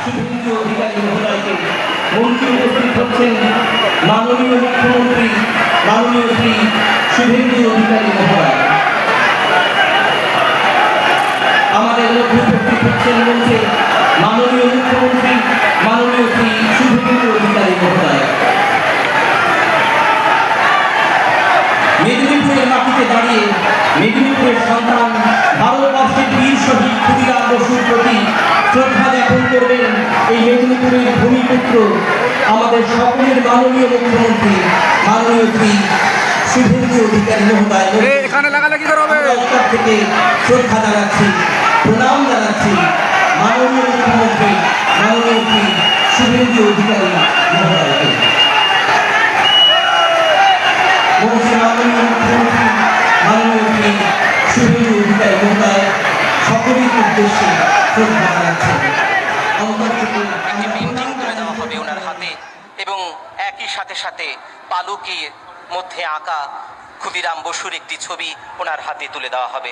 শুভেন্দু অধিকারী মহোদয়কে মঞ্চে উপস্থিত হচ্ছেন মাননীয় মুখ্যমন্ত্রী মাননীয় শ্রী শুভেন্দু অধিকারী মহোদয়। আমাদের মধ্যে উপস্থিত হচ্ছেন মঞ্চে মাননীয় মুখ্যমন্ত্রী মাননীয় শ্রী শুভেন্দু অধিকারী মহোদয়। মেদিনীপুরের মাটিতে দাঁড়িয়ে মেদিনীপুরের সন্তান ভারতবর্ষের বীর শহীদ ক্ষুদিরাম বসুর প্রতি শ্রদ্ধা জ্ঞাপন করবেন এই মেদিনীপুরের ভূমিপুত্র আমাদের সকলের মাননীয় মুখ্যমন্ত্রী মাননীয় শ্রী শুভেন্দু অধিকারী মহোদয়। থেকে শ্রদ্ধা জানাচ্ছি, প্রণাম জানাচ্ছি মাননীয় মুখ্যমন্ত্রী মাননীয় শ্রী শুভেন্দু অধিকারী মহোদয়কে। মাননীয় মুখ্যমন্ত্রী মাননীয় শ্রী শুভেন্দু অধিকারী মহোদয় সকলের উদ্দেশ্যে শ্রদ্ধা জানাচ্ছেন। ওনার হাতে এবং একই সাথে সাথে পালকের মধ্যে আঁকা ক্ষুদিরাম বসুর একটি ছবি ওনার হাতে তুলে দেওয়া হবে।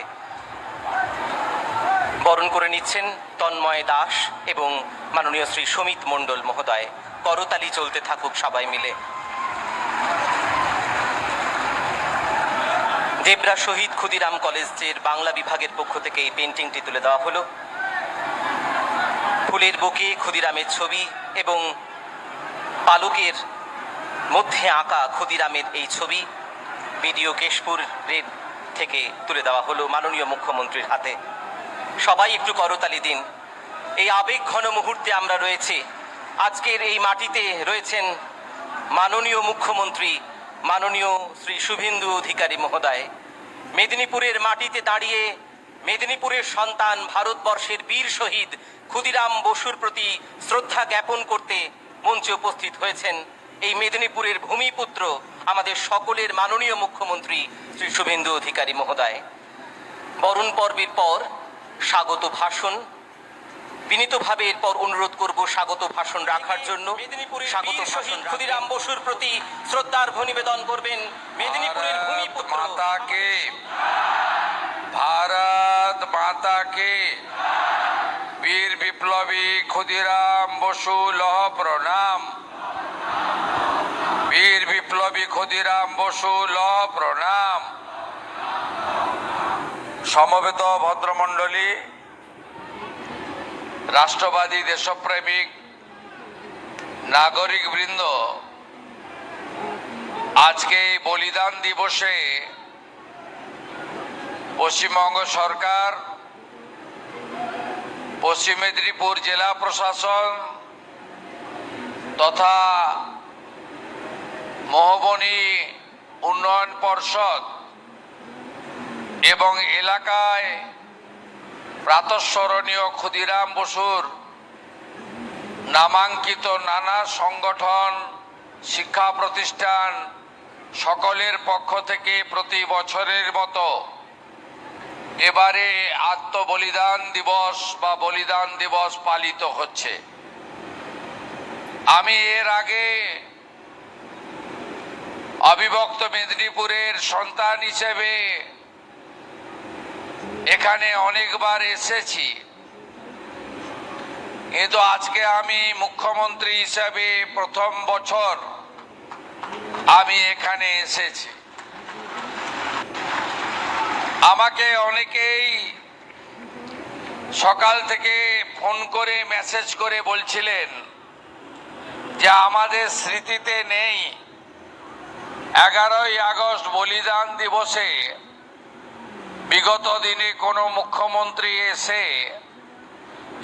বরণ করে নিচ্ছেন তন্ময় দাস এবং মাননীয় শ্রী সমিত মণ্ডল মহোদয়। করতালি চলতে থাকুক সবাই মিলে। দেবরা শহীদ ক্ষুদিরাম কলেজের বাংলা বিভাগের পক্ষ থেকে এই পেন্টিংটি তুলে দেওয়া হলো। ফুলের বুকে ক্ষুদিরামের ছবি এবং পালকের মধ্যে আঁকা ক্ষুদিরামের এই ছবি বিডিও কেশপুরের থেকে তুলে দেওয়া হলো মাননীয় মুখ্যমন্ত্রীর হাতে। সবাই একটু করতালি দিন। এই আবেগ ঘন মুহূর্তে আমরা রয়েছি। আজকের এই মাটিতে রয়েছেন মাননীয় মুখ্যমন্ত্রী মাননীয় শ্রী শুভেন্দু অধিকারী মহোদয়। মেদিনীপুরের মাটিতে দাঁড়িয়ে মেদিনীপুরের সন্তান ভারতবর্ষের বীর শহীদ ক্ষুদিরাম বসুর প্রতি শ্রদ্ধা জ্ঞাপন করতে মঞ্চে উপস্থিত হয়েছেন এই মেদিনীপুরের ভূমিপুত্র আমাদের সকলের মাননীয় মুখ্যমন্ত্রী শ্রী শুভেন্দু অধিকারী মহোদয়। বরণ পর্বের পর স্বাগত ভাষণ, বিনীতভাবে এরপর অনুরোধ করব স্বাগত ভাষণ রাখার জন্য। মেদিনীপুরের স্বাগত ভাষণ ক্ষুদিরাম বসুর প্রতি শ্রদ্ধার্ঘ নিবেদন করবেন মেদিনীপুরের ভূমিপুত্র। भारत माता के वीर विप्लवी ক্ষুদিরাম বসু লহ প্রণাম। वीर विप्लवी ক্ষুদিরাম বসু লহ প্রণাম। সমবেত ভদ্রমণ্ডলী, রাষ্ট্রবাদী দেশপ্রেমিক নাগরিক বৃন্দ, আজকে এই বলিদান দিবসে পশ্চিমবঙ্গ সরকার, পশ্চিম মেদিনীপুর জেলা প্রশাসন তথা মহবনী উন্নয়ন পর্ষদ এবং এলাকায় প্রাতঃস্মরণীয় ক্ষুদিরাম বসুর নামাঙ্কিত নানা সংগঠন, শিক্ষা প্রতিষ্ঠান সকলের পক্ষ থেকে প্রতি বছরের মতো এবারে আত্মবলিদান দিবস বা বলিদান দিবস পালিত হচ্ছে। আমি এর আগে অবিভক্ত মেদিনীপুরের সন্তান হিসেবে এখানে অনেকবার এসেছি, কিন্তু আজকে আমি মুখ্যমন্ত্রী হিসেবে প্রথম বছর আমি এখানে এসেছি। আমাকে অনেকেই সকাল থেকে ফোন করে মেসেজ করে বলছিলেন যে আমাদের স্মৃতিতে নেই 11ই আগস্ট বলিদান দিবসে বিগত দিনে কোনো মুখ্যমন্ত্রী এসে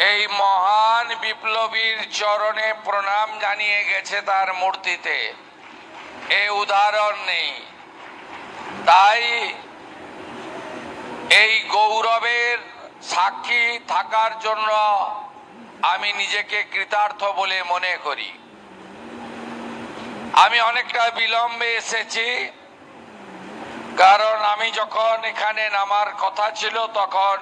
এই মহান বিপ্লবীর চরণে প্রণাম জানিয়ে গেছে তার মূর্তিতে। এই উদাহরণ নেই। তাই এই গৌরবের সাক্ষী থাকার জন্য আমি নিজেকে কৃতার্থ বলে মনে করি। আমি অনেকটা বিলম্বে এসেছি, কারণ আমি যখন এখানে নামার কথা ছিল তখন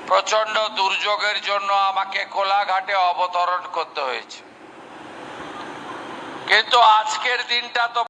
প্রচন্ড দুর্যোগের জন্য আমাকে কোলাঘাটে অবতরণ করতে হয়েছে। কিন্তু আজকের দিনটা তো